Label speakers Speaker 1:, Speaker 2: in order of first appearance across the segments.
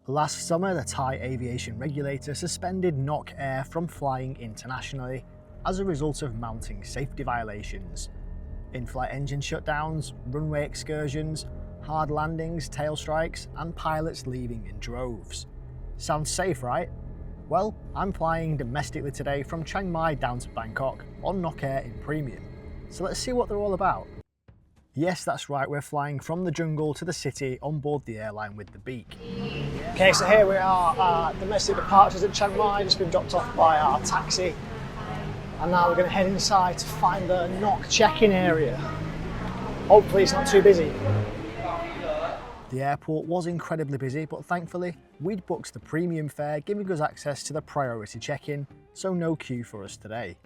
Speaker 1: Last summer, the Thai aviation regulator suspended Nok Air from flying internationally as a result of mounting safety violations. In-flight engine shutdowns, runway excursions, hard landings, tail strikes, and pilots leaving in droves. Sounds safe, right? Well, I'm flying domestically today from Chiang Mai down to Bangkok on Nok Air Premium. So let's see what they're all about. Yes, that's right, we're flying from the jungle to the city on board the airline with the beak. Okay, so here we are at domestic departures at Chiang Mai, just been dropped off by our taxi. And now we're going to head inside to find the Nok check-in area. Hopefully it's not too busy. The airport was incredibly busy, but thankfully we'd booked the premium fare, giving us access to the priority check-in, so no queue for us today.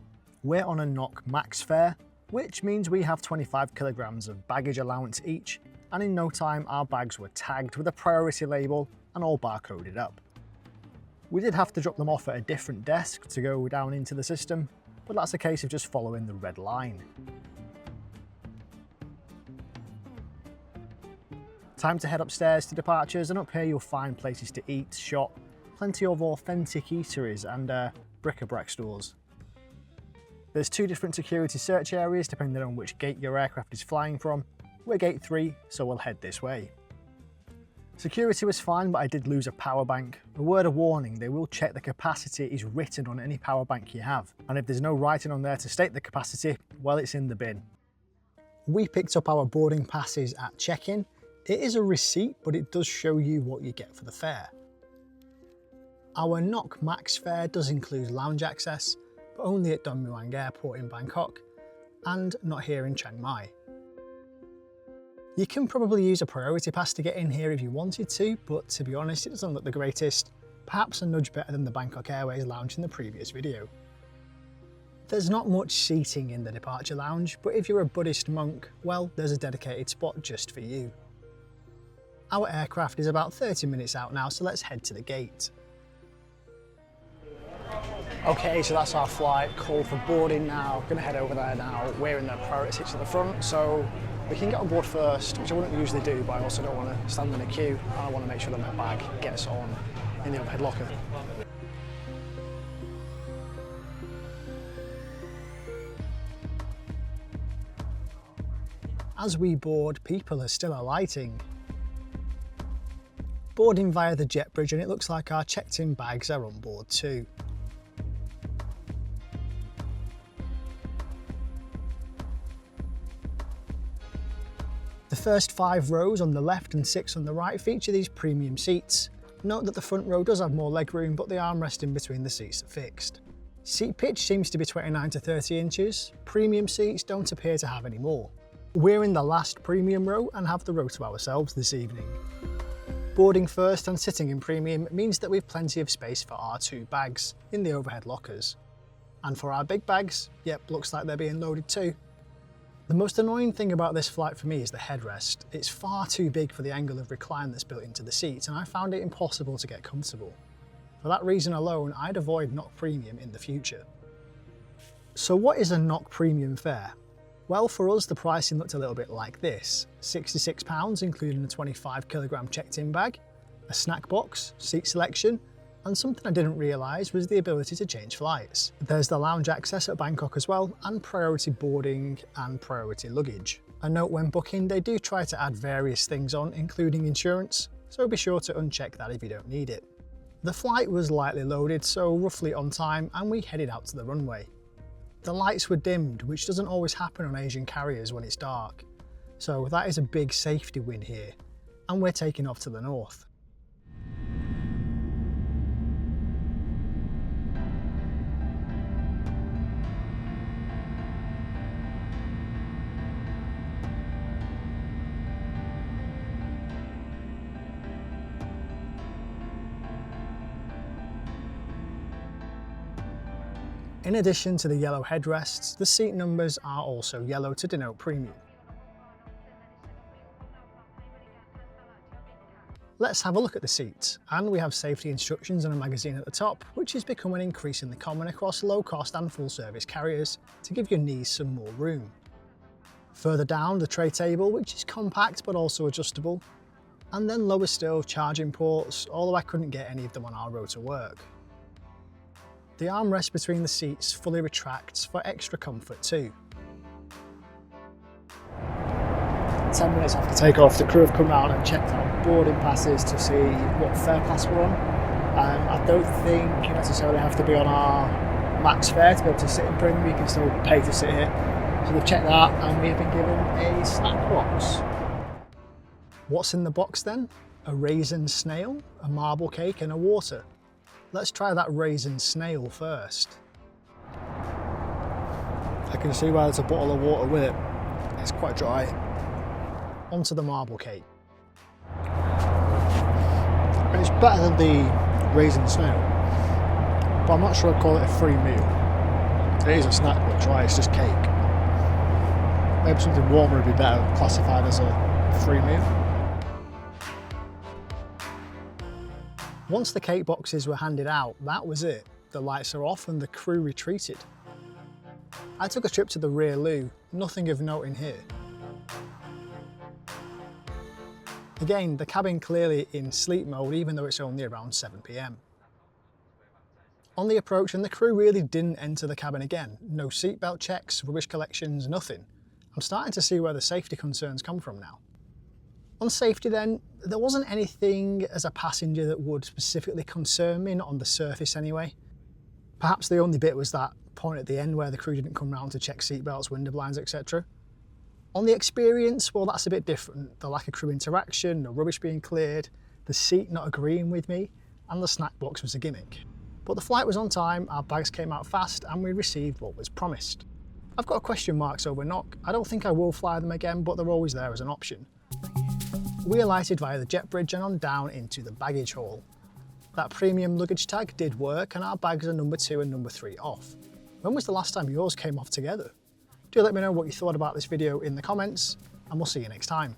Speaker 1: We're on a Nok Max fare, which means we have 25 kilograms of baggage allowance each, and in no time our bags were tagged with a priority label and all barcoded up. We did have to drop them off at a different desk to go down into the system, but that's a case of just following the red line. Time to head upstairs to departures, and up here you'll find places to eat, shop, plenty of authentic eateries and bric-a-brac stores. There's two different security search areas depending on which gate your aircraft is flying from. We're gate 3, so we'll head this way. Security was fine, but I did lose a power bank. A word of warning, they will check the capacity is written on any power bank you have. And if there's no writing on there to state the capacity, well, it's in the bin. We picked up our boarding passes at check-in. It is a receipt, but it does show you what you get for the fare. Our Nok Max fare does include lounge access, but only at Don Muang Airport in Bangkok, and not here in Chiang Mai. You can probably use a priority pass to get in here if you wanted to, but to be honest, it doesn't look the greatest. Perhaps a nudge better than the Bangkok Airways lounge in the previous video. There's not much seating in the departure lounge, but if you're a Buddhist monk, well, there's a dedicated spot just for you. Our aircraft is about 30 minutes out now, so let's head to the gate. Okay, so that's our flight, call for boarding now. Gonna head over there now. We're in the priority seats at the front, so we can get on board first, which I wouldn't usually do, but I also don't want to stand in a queue. I want to make sure that my bag gets on in the overhead locker. As we board, people are still alighting. Boarding via the jet bridge, and it looks like our checked-in bags are on board too. The first 5 rows on the left and 6 on the right feature these premium seats. Note that the front row does have more legroom, but the armrest in between the seats are fixed. Seat pitch seems to be 29 to 30 inches. Premium seats don't appear to have any more. We're in the last premium row and have the row to ourselves this evening. Boarding first and sitting in premium means that we've plenty of space for our 2 bags in the overhead lockers. And for our big bags, yep, looks like they're being loaded too. The most annoying thing about this flight for me is the headrest. It's far too big for the angle of recline that's built into the seats, and I found it impossible to get comfortable. For that reason alone, I'd avoid Nok Premium in the future. So what is a Nok Premium fare? Well, for us the pricing looked a little bit like this. £66 including a 25 kilogram checked-in bag, a snack box, seat selection, and something I didn't realise was the ability to change flights. There's the lounge access at Bangkok as well, and priority boarding and priority luggage. A note when booking, they do try to add various things on, including insurance, so be sure to uncheck that if you don't need it. The flight was lightly loaded, so roughly on time, and we headed out to the runway. The lights were dimmed, which doesn't always happen on Asian carriers when it's dark. So that is a big safety win here, and we're taking off to the north. In addition to the yellow headrests, the seat numbers are also yellow to denote premium. Let's have a look at the seats, and we have safety instructions and a magazine at the top, which is becoming increasingly common across low-cost and full-service carriers to give your knees some more room. Further down, the tray table, which is compact but also adjustable, And then lower still, charging ports, although I couldn't get any of them on our road to work. The armrest between the seats fully retracts for extra comfort too. 10 minutes after takeoff, the crew have come round and checked out boarding passes to see what fare class we're on. I don't think you necessarily have to be on our max fare to be able to sit in premium, you can still pay to sit here. So they've checked that and we have been given a snack box. What's in the box then? A raisin snail, a marble cake and a water. Let's try that raisin snail first. I can see why there's a bottle of water with it. It's quite dry. Onto the marble cake. It's better than the raisin snail, but I'm not sure I'd call it a free meal. It is a snack box, right? It's just cake. Maybe something warmer would be better classified as a free meal. Once the cake boxes were handed out, that was it. The lights are off and the crew retreated. I took a trip to the rear loo, nothing of note in here. Again, the cabin clearly in sleep mode even though it's only around 7 PM. On the approach, and the crew really didn't enter the cabin again. No seatbelt checks, rubbish collections, nothing. I'm starting to see where the safety concerns come from now. On safety then, there wasn't anything as a passenger that would specifically concern me, not on the surface anyway. Perhaps the only bit was that point at the end where the crew didn't come round to check seatbelts, window blinds, etc. On the experience, well, that's a bit different. The lack of crew interaction, no rubbish being cleared, the seat not agreeing with me, and the snack box was a gimmick. But the flight was on time, our bags came out fast, and we received what was promised. I've got question marks over Nok. I don't think I will fly them again, but they're always there as an option. We alighted via the jet bridge and on down into the baggage hall. That premium luggage tag did work, and our bags are number 2 and number 3 off. When was the last time yours came off together? Do let me know what you thought about this video in the comments, and we'll see you next time.